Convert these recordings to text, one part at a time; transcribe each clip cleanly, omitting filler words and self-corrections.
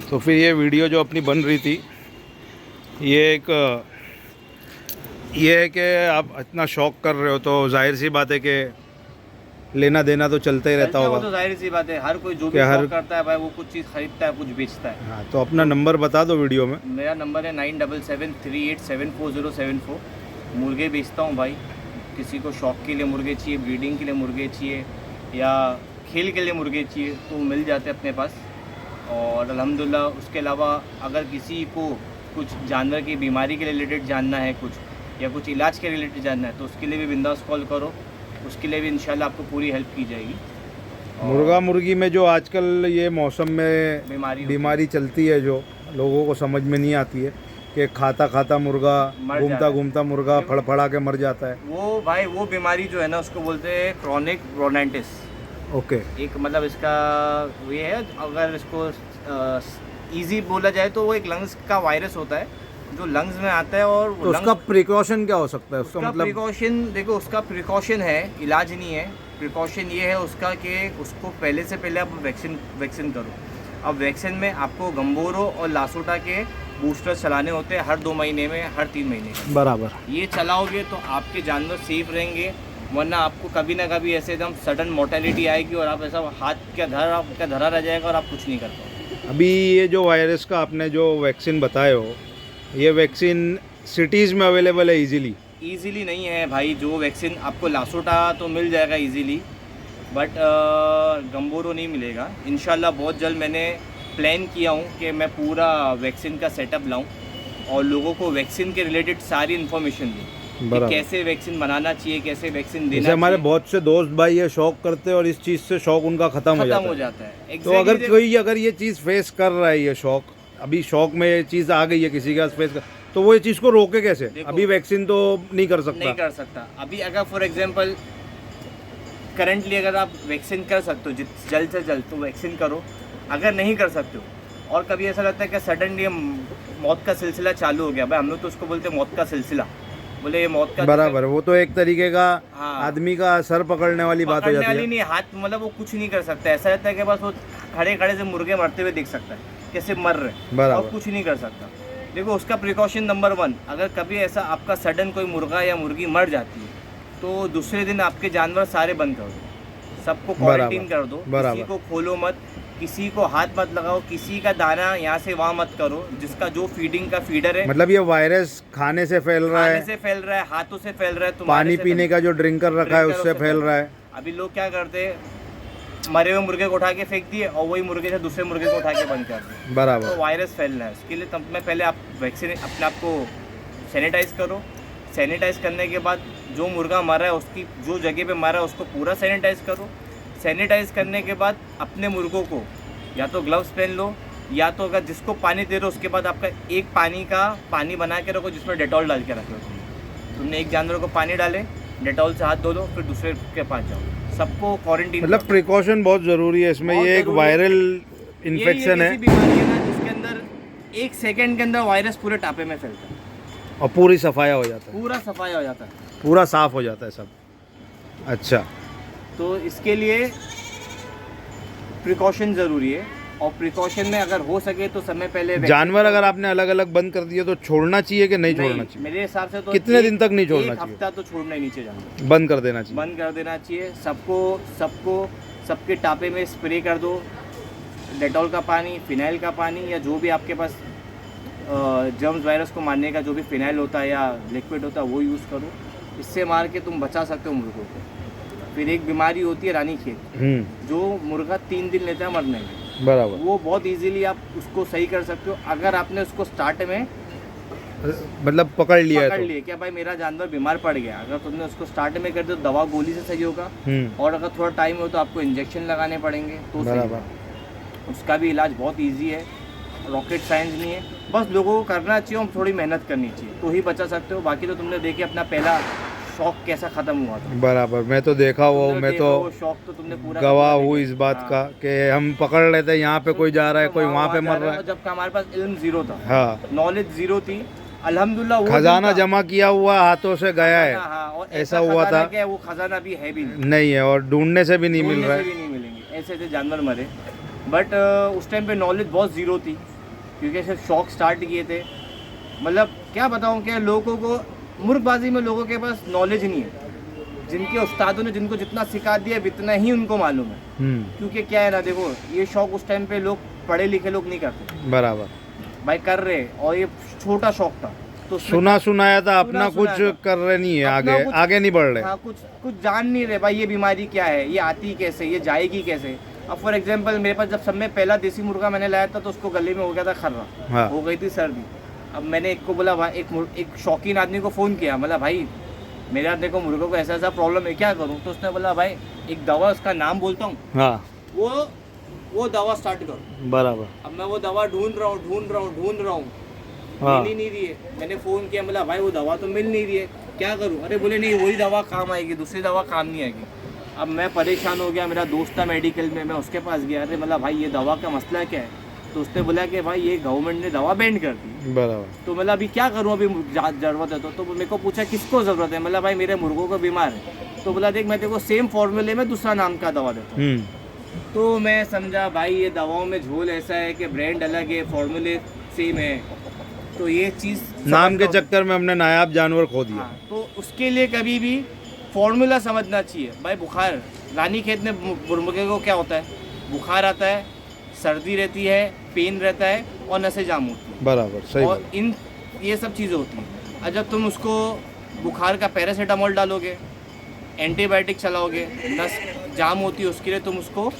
तो फिर ये वीडियो जो अपनी बन रही थी, ये है कि आप इतना शौक कर रहे हो तो जाहिर सी बात है कि लेना देना तो चलता ही रहता होगा। वो तो जाहिर सी बात है, हर कोई जो भी शौक करता है भाई वो कुछ चीज़ खरीदता है, कुछ बेचता है। हाँ, तो अपना नंबर बता दो वीडियो में। मेरा नंबर है 9773874074। मुर्गे बेचता हूँ भाई, किसी को शौक के लिए मुर्गे चाहिए, ब्रीडिंग के लिए मुर्गे चाहिए या खेल के लिए मुर्गे चाहिए तो मिल जाते हैं अपने पास। और अल्हम्दुलिल्लाह उसके अलावा अगर किसी को कुछ जानवर की बीमारी के रिलेटेड जानना है कुछ, या कुछ इलाज के रिलेटेड जानना है तो उसके लिए भी बिंदास कॉल करो, उसके लिए भी इंशाल्लाह आपको पूरी हेल्प की जाएगी। मुर्गा मुर्गी में जो आजकल ये मौसम में बीमारी चलती है, जो लोगों को समझ में नहीं आती है कि खाता खाता मुर्गा, घूमता घूमता मुर्गा फड़फड़ा के मर जाता है। वो भाई वो बीमारी जो है ना उसको बोलते हैं क्रॉनिक ब्रोंकाइटिस। ओके। एक मतलब इसका ये है, अगर इसको इजी बोला जाए तो वो एक लंग्स का वायरस होता है जो लंग्स में आता है। और तो उसका प्रिकॉशन क्या हो सकता है? उसका मतलब प्रिकॉशन देखो, उसका प्रिकॉशन है, इलाज नहीं है। प्रिकॉशन ये है उसका कि उसको पहले से पहले आप वैक्सीन करो। अब वैक्सीन में आपको गंबोरो और लासोटा के बूस्टर चलाने होते हैं हर 2 महीने में, हर 3 महीने में। बराबर। ये चलाओगे तो आपके जानवर सेफ रहेंगे, वरना आपको कभी ना कभी ऐसे एकदम सडन मोर्टेलिटी आएगी और आप ऐसा हाथ आपका धरा रह जाएगा और आप कुछ नहीं कर पाओगे। अभी ये जो वायरस का आपने जो वैक्सीन बताए हो, ये वैक्सीन सिटीज़ में अवेलेबल है इजीली नहीं है भाई। जो वैक्सीन आपको लासोटा तो मिल जाएगा इजीली, बट गंबोरो नहीं मिलेगा। इंशाल्लाह बहुत जल्द मैंने प्लान किया हूँ कि मैं पूरा वैक्सीन का सेटअप लाऊं और लोगों को वैक्सीन के रिलेटेड सारी इन्फॉर्मेशन दूँ कि कैसे वैक्सीन बनाना चाहिए, कैसे वैक्सीन देना चाहिए। हमारे बहुत से दोस्त भाई ये शौक करते हैं और इस चीज़ से शौक उनका ख़त्म हो जाता है। तो अगर कोई ये चीज़ फेस कर रहा है, ये शौक अभी शौक में ये चीज़ आ गई है किसी के पास फेस कर, तो वो ये चीज़ को रोके कैसे? अभी वैक्सीन तो नहीं कर सकता। अभी अगर फॉर एग्जांपल करंटली अगर आप वैक्सीन कर सकते हो जल्द से जल्द तो वैक्सीन करो। अगर नहीं कर सकते हो और कभी ऐसा लगता है कि सडनली मौत का सिलसिला चालू हो गया, भाई हम लोग तो उसको बोलते हैं मौत का सिलसिला, बोले ये मौत का बराबर। वो तो एक तरीके का आदमी का सर पकड़ने वाली बात हो जाती है। नहीं, हाथ मतलब वो कुछ नहीं कर सकता। ऐसा रहता है कि बस वो खड़े खड़े से मुर्गे मरते हुए देख सकता है कैसे मर रहे, और कुछ नहीं कर सकता। देखो उसका प्रिकॉशन नंबर 1, अगर कभी ऐसा आपका सडन कोई मुर्गा या मुर्गी मर जाती है तो दूसरे दिन आपके जानवर सारे बंद कर दो, सबको क्वारंटीन कर दो, किसी को खोलो मत, किसी को हाथ मत लगाओ, किसी का दाना यहाँ से वहाँ मत करो, जिसका जो फीडिंग का फीडर है। मतलब ये वायरस खाने से फैल रहा है, हाथों से फैल रहा है, पानी पीने का जो ड्रिंकर रखा है उससे फैल रहा है। अभी लोग क्या करते हैं, मरे हुए मुर्गे को उठा के फेंक दिए और वही मुर्गे से दूसरे मुर्गे को उठा के बंद कर दिए। बराबर। तो वायरस फैल रहा है, उसके लिए तब में पहले आप वैक्सीन अपने आप को सैनिटाइज करो। सैनिटाइज करने के बाद जो मुर्गा मरा है उसकी जो जगह पे मरा है उसको पूरा सैनिटाइज करो। सैनिटाइज करने के बाद अपने मुर्गों को या तो ग्लव्स पहन लो, या तो अगर जिसको पानी दे रहे हो उसके बाद आपका एक पानी बना के रखो जिसमें डेटॉल डाल के रखो। तुमने एक जानवर को पानी डाले, डेटॉल से हाथ धो लो, फिर दूसरे के पास जाओ। सबको क्वारंटीन, मतलब प्रिकॉशन बहुत ज़रूरी है इसमें। ये एक वायरल इन्फेक्शन है, बीमारी है ना जिसके अंदर 1 सेकंड के अंदर वायरस पूरे टापे में फैलता है और पूरी सफाया हो जाता है, पूरा साफ हो जाता है सब। अच्छा, तो इसके लिए प्रिकॉशन ज़रूरी है। और प्रिकॉशन में अगर हो सके तो समय पहले जानवर अगर आपने अलग अलग बंद कर दिए तो छोड़ना चाहिए कि नहीं छोड़ना चाहिए? मेरे हिसाब से तो कितने दिन तक नहीं छोड़ना चाहिए? हफ्ता तो छोड़ना ही नहीं चाहिए, जानवर बंद कर देना चाहिए। सबके टापे में स्प्रे कर दो, डेटॉल का पानी, फिनाइल का पानी, या जो भी आपके पास जर्म्स वायरस को मारने का जो भी फिनाइल होता है या लिक्विड होता है वो यूज़ करो। इससे मार के तुम बचा सकते हो मुर्गों को। फिर एक बीमारी होती है रानीखेत, जो मुर्गा 3 दिन लेता है मरने में। बराबर। वो बहुत इजीली आप उसको सही कर सकते हो अगर आपने उसको स्टार्ट में मतलब पकड़ लिया क्या भाई मेरा जानवर बीमार पड़ गया, अगर तुमने उसको स्टार्ट में कर दिया तो दवा गोली से सही होगा, और अगर थोड़ा टाइम हो तो आपको इंजेक्शन लगाने पड़ेंगे तो सही। उसका भी इलाज बहुत ईजी है, रॉकेट साइंस नहीं है, बस लोगों को करना चाहिए और थोड़ी मेहनत करनी चाहिए तो ही बचा सकते हो। बाकी तो तुमने देखे अपना पहला शौक कैसा खत्म हुआ था। बराबर, मैं तो देखा हुआ हूँ, मैं तो शौक तो तुमने पूरा गवाह हूँ इस बात का कि हम पकड़ लेते हैं, यहाँ पे कोई जा रहा है, कोई वहाँ पे मर रहा है। जबकि हमारे पास इल्म जीरो था, हाँ, नॉलेज जीरो थी। अल्हम्दुलिल्लाह खजाना जमा किया हुआ हाथों से गया है, और ऐसा हुआ था। वो खजाना भी है भी नहीं है और ढूंढने से भी नहीं मिल रहा है, नहीं मिलेंगे, ऐसे ऐसे जानवर मरे। बट उस टाइम पे नॉलेज बहुत जीरो थी, क्योंकि सिर्फ शौक स्टार्ट किए थे। मतलब क्या बताऊँ कि लोगों को मुर्गबाजी में लोगों के पास नॉलेज नहीं है। जिनके उस्तादों ने जिनको जितना सिखा दिया इतना ही उनको मालूम है। क्योंकि क्या है ना, देखो ये शौक उस टाइम पे लोग पढ़े लिखे लोग नहीं करते, बराबर भाई कर रहे, और ये छोटा शौक था तो सुना सुनाया था, अपना कुछ कर रहे नहीं है, आगे नहीं बढ़ रहे। हाँ, कुछ जान नहीं रहे भाई ये बीमारी क्या है, ये आती कैसे, ये जाएगी कैसे। अब फॉर एग्जांपल मेरे पास जब सब में पहला देसी मुर्गा मैंने लाया था तो उसको गले में हो गया था खर्रा। हाँ। हो गई थी सर्दी। अब मैंने एक को बोला भाई, एक शौकीन आदमी को फ़ोन किया, मतलब भाई मेरे आदमी को मुर्गों को ऐसा ऐसा प्रॉब्लम है, क्या करूँ। तो उसने बोला भाई एक दवा, उसका नाम बोलता हूँ, हाँ, वो दवा स्टार्ट करो। बराबर। अब मैं वो दवा ढूंढ रहा हूँ, हाँ। मिल ही नहीं रही है। मैंने फ़ोन किया, बोला भाई वो दवा तो मिल नहीं रही है, क्या करूँ। अरे बोले नहीं वही दवा काम आएगी, दूसरी दवा काम नहीं आएगी। अब मैं परेशान हो गया, मेरा दोस्त था मेडिकल में, मैं उसके पास गया। अरे मतलब भाई ये दवा का मसला क्या है। तो उसने बोला कि भाई ये गवर्नमेंट ने दवा बैन कर दी। बराबर। तो मतलब अभी क्या करूँ, अभी ज़रूरत है तो मेरे को पूछा किसको ज़रूरत है। मतलब भाई मेरे मुर्गों को बीमार है। तो बोला देख मैं तेरे को सेम फॉर्मूले में दूसरा नाम का दवा देता हूँ। तो मैं समझा भाई ये दवाओं में झोल ऐसा है कि ब्रांड अलग है, फॉर्मूले सेम है। तो ये चीज़ नाम के चक्कर में हमने नायाब जानवर खो दिया। हाँ, तो उसके लिए कभी भी फॉर्मूला समझना चाहिए। भाई बुखार, रानीखेत में मुर्गे को क्या होता है, बुखार आता है, सर्दी रहती है, पेन रहता है और नसें जाम होती है। बराबर, सही और बात। ये सब चीज़ें होती हैं। और जब तुम उसको बुखार का पैरासीटामोल डालोगे, एंटीबायोटिक चलाओगे, नस जाम होती है उसके लिए तुम उसको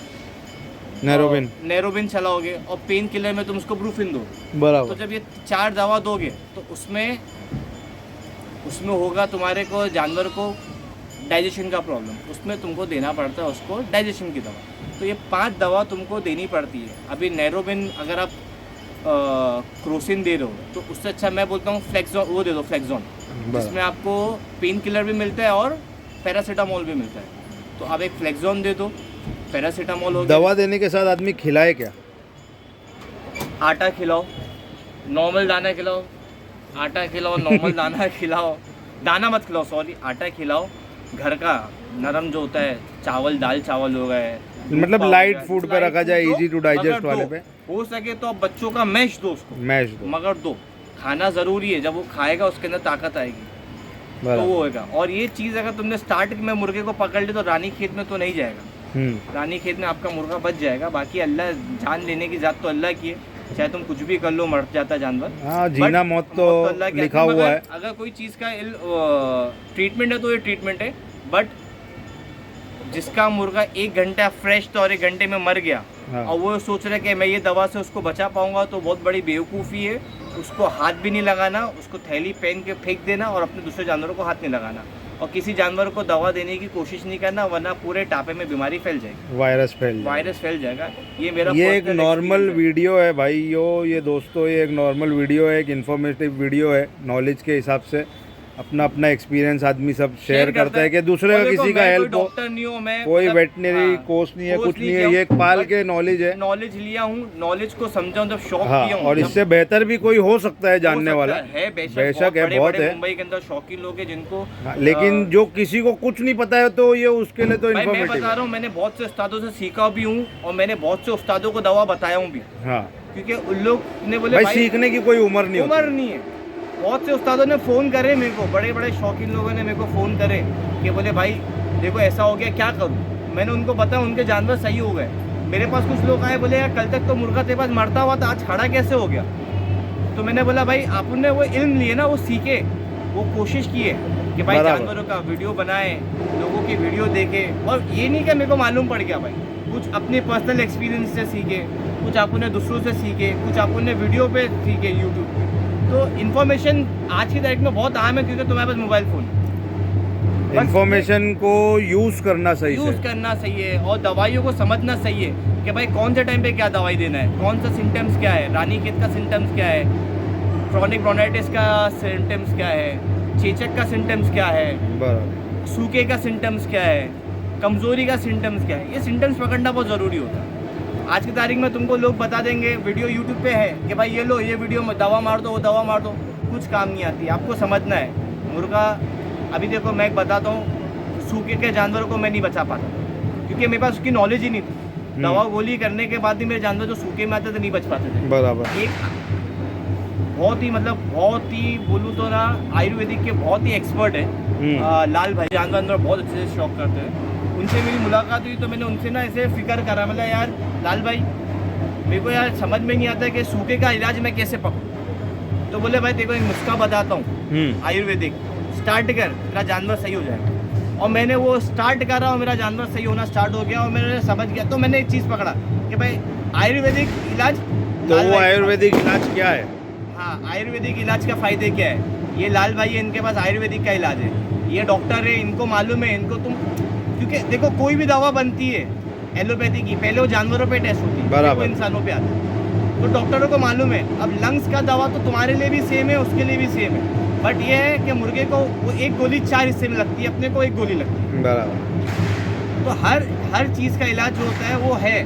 नेरोबिन चलाओगे, और पेन किलर में तुम उसको ब्रूफिन दो। बराबर। तो जब ये 4 दवा दोगे तो उसमें होगा तुम्हारे को जानवर को डाइजेशन का प्रॉब्लम, उसमें तुमको देना पड़ता है उसको डाइजेशन की दवा। तो ये 5 दवा तुमको देनी पड़ती है। अभी नेरोबिन अगर आप क्रोसिन दे रहे हो तो उससे अच्छा मैं बोलता हूँ फ्लेक्सोन, वो दे दो फ्लेक्सोन, जिसमें आपको पेन किलर भी मिलता है और पैरासीटामोल भी मिलता है। तो आप एक फ्लेक्सोन दे दो, पैरासीटामोल हो गया। दवा देने के साथ आदमी खिलाए क्या? आटा खिलाओ, नॉर्मल दाना खिलाओ, आटा खिलाओ, नॉर्मल दाना खिलाओ, दाना मत खिलाओ, सॉरी, आटा खिलाओ, घर का नरम जो होता है, चावल, दाल चावल हो गए, मतलब लाइट फूड पे रखा जाए, इजी टू डाइजेस्ट वाले पे। हो सके तो आप बच्चों का मैश दो उसको, मैश दो, मगर दो, खाना ज़रूरी है। जब वो खाएगा उसके अंदर ताकत आएगी तो वो होएगा। और ये चीज़ अगर तुमने स्टार्ट में मुर्गे को पकड़ ली तो रानी खेत में तो नहीं जाएगा। रानी खेत में आपका मुर्गा बच जाएगा। बाकी अल्लाह, जान लेने की ज़ात तो अल्लाह की है, चाहे तुम कुछ भी कर लो, मर जाता जानवर। हाँ, जीना मौत तो लिखा हुआ है। अगर कोई चीज़ का ट्रीटमेंट है तो ये ट्रीटमेंट है। बट जिसका मुर्गा 1 घंटा फ्रेश था और 1 घंटे में मर गया, हाँ, और वो सोच रहे कि मैं ये दवा से उसको बचा पाऊंगा, तो बहुत बड़ी बेवकूफ़ी है। उसको हाथ भी नहीं लगाना, उसको थैली पहन के फेंक देना और अपने दूसरे जानवरों को हाथ नहीं लगाना, और किसी जानवर को दवा देने की कोशिश नहीं करना, वरना पूरे टापे में बीमारी फैल जाएगी, वायरस फैल जाएगा। ये एक नॉर्मल वीडियो है भाई, ये दोस्तों, ये एक नॉर्मल वीडियो है, एक इन्फॉर्मेटिव वीडियो है। नॉलेज के हिसाब से अपना अपना एक्सपीरियंस आदमी सब शेयर करता है कि दूसरे का किसी का हेल्प हो। डॉक्टर नहीं हूँ मैं, कोई वेटनरी कोर्स नहीं है, कुछ नहीं है, ये एक पाल के नॉलेज है। नॉलेज लिया हूँ, नॉलेज को समझाऊँ, जब शौक किया हूँ। और इससे बेहतर भी कोई हो सकता है जानने वाला है, बेशक है, बहुत है। मुंबई के अंदर शौकीन लोग हैं जिनको, लेकिन जो किसी को कुछ नहीं पता है तो ये उसके लिए तो इन्फॉर्मेटिव। मैं बता रहा हूँ, मैंने बहुत से उस्तादों से सीखा भी हूँ और मैंने बहुत से उस्तादों को दवा बताया हूँ भी। हाँ, क्योंकि उन लोग ने बोले भाई सीखने की कोई उम्र नहीं है। बहुत से उस्तादों ने फ़ोन करे मेरे को, बड़े बड़े शौकीन लोगों ने मेरे को फ़ोन करे कि बोले भाई देखो ऐसा हो गया, क्या करूँ। मैंने उनको बताया, उनके जानवर सही हो गए। मेरे पास कुछ लोग आए, बोले यार कल तक तो मुर्गा तेरे पास मरता हुआ था, आज खड़ा कैसे हो गया। तो मैंने बोला भाई आपने वो इल्म लिए ना, वो सीखे, वो कोशिश किए कि भाई जानवरों का वीडियो बनाए, लोगों की वीडियो देखे। और ये नहीं कि मेरे को मालूम पड़ गया भाई, कुछ अपने पर्सनल एक्सपीरियंस से सीखे, कुछ आपने दूसरों से सीखे, कुछ आपने वीडियो पे सीखे यूट्यूब। तो इन्फॉर्मेशन आज की तारीख में बहुत आम है, क्योंकि तुम्हारे पास मोबाइल फ़ोन है। इन्फॉर्मेशन को यूज़ करना सही है और दवाइयों को समझना सही है कि भाई कौन से टाइम पे क्या दवाई देना है, कौन सा सिम्टम्स क्या है, रानीखेत का सिम्टम्स क्या है, क्रॉनिक ब्रोंकाइटिस का सिम्टम्स क्या है, चेचक का सिम्टम्स क्या है, सूखे का सिम्टम्स क्या है, कमज़ोरी का सिम्टम्स क्या है। ये सिम्टम्स पकड़ना बहुत ज़रूरी होता है। आज की तारीख में तुमको लोग बता देंगे, वीडियो यूट्यूब पे है कि भाई ये लो, ये वीडियो में दवा मार दो, वो दवा मार दो, कुछ काम नहीं आती। आपको समझना है मुर्गा। अभी देखो मैं बताता हूँ, सूखे के जानवरों को मैं नहीं बचा पाता क्योंकि मेरे पास उसकी नॉलेज ही नहीं थी। दवा गोली करने के बाद भी मेरे जानवर जो सूखे में आते थे नहीं बच पाते थे। बराबर। एक बहुत ही बोलूँ तो ना आयुर्वेदिक के बहुत ही एक्सपर्ट है लाल भाई, जानवर बहुत अच्छे से शौक करते हैं। उनसे मेरी मुलाकात हुई तो मैंने उनसे ना ऐसे फिक्र करा, मतलब यार लाल भाई मेरे को यार समझ में नहीं आता कि सूखे का इलाज मैं कैसे पकड़ूँ। तो बोले भाई तेरे को एक नुस्खा बताता हूँ आयुर्वेदिक, स्टार्ट कर, मेरा जानवर सही हो जाएगा। और मैंने वो स्टार्ट करा और मेरा जानवर सही होना स्टार्ट हो गया और मैंने समझ गया। तो मैंने एक चीज़ पकड़ा कि भाई आयुर्वेदिक इलाज, तो वो आयुर्वेदिक इलाज क्या है? हाँ, आयुर्वेदिक इलाज का फ़ायदे क्या है? ये लाल भाई है, इनके पास आयुर्वेदिक का इलाज है, ये डॉक्टर है, इनको मालूम है। इनको तुम, क्योंकि देखो कोई भी दवा बनती है एलोपैथी की, पहले वो जानवरों पे टेस्ट होती है, वो इंसानों पे आती है, तो डॉक्टरों को मालूम है। अब लंग्स का दवा तो तुम्हारे लिए भी सेम है, उसके लिए भी सेम है, बट ये है कि मुर्गे को वो एक गोली 4 हिस्से में लगती है, अपने को एक गोली लगती है। बराबर। तो हर चीज़ का इलाज जो होता है वो है,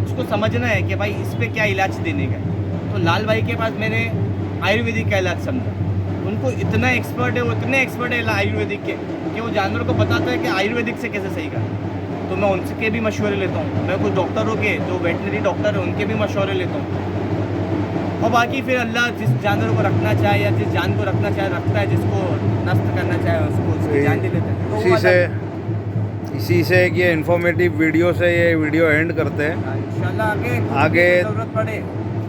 उसको समझना है कि भाई इस पर क्या इलाज देने का है। तो लाल भाई के पास मैंने आयुर्वेदिक का इलाज समझा, उनको इतना एक्सपर्ट है, वो इतने एक्सपर्ट है आयुर्वेदिक के कि वो जानवर को बताता है कि आयुर्वेदिक से कैसे सही करना। तो मैं उनके भी मशवरे लेता हूँ, मैं कुछ डॉक्टरों के जो वेटनरी डॉक्टर है उनके भी मशवरे लेता हूँ। और बाकी फिर अल्लाह जिस जानवर को रखना चाहे या जिस जान को रखना चाहे रखता है, जिसको नष्ट करना चाहे उसको उसकी जान दे देता है। तो इसी से एक ये इन्फॉर्मेटिव वीडियो से ये वीडियो एंड करते हैं। इंशाल्लाह आगे ज़रूरत पड़े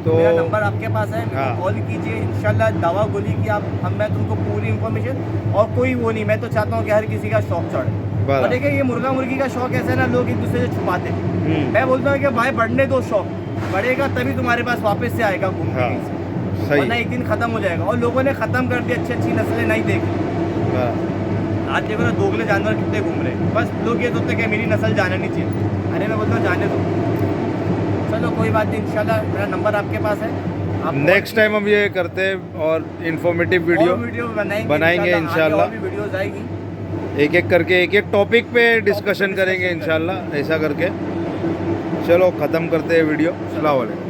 तो मेरा नंबर आपके पास है, हाँ। कॉल कीजिए। इंशाल्लाह दवा गोली की मैं तुमको पूरी इन्फॉर्मेशन, और कोई वो नहीं, मैं तो चाहता हूँ कि हर किसी का शौक चढ़े। और देखिए ये मुर्गा मुर्गी का शौक ऐसा है ना, लोग एक दूसरे से छुपाते हैं। मैं बोलता हूँ कि भाई बढ़ने दो, शौक बढ़ेगा तभी तुम्हारे पास वापस से आएगा घूमने। हाँ, सही। वरना एक दिन ख़त्म हो जाएगा। और लोगों ने ख़त्म कर दी, अच्छी नस्लें नहीं देखी। आज देखो ना दोगले जानवर कितने घूम रहे हैं, बस लोग ये सोचते हैं कि मेरी नस्ल जाना नहीं चाहिए। अरे मैं बोलता हूँ जाने दो, चलो कोई बात नहीं। इंशाल्लाह मेरा नंबर आपके पास है, आप नेक्स्ट टाइम हम ये करते हैं और इन्फॉर्मेटिव वीडियो बनाएंगे इंशाल्लाह। वीडियोस आएगी, एक एक करके एक एक टॉपिक पे डिस्कशन करेंगे इंशाल्लाह, ऐसा करके। चलो ख़त्म करते हैं वीडियो। अस्सलाम वालेकुम।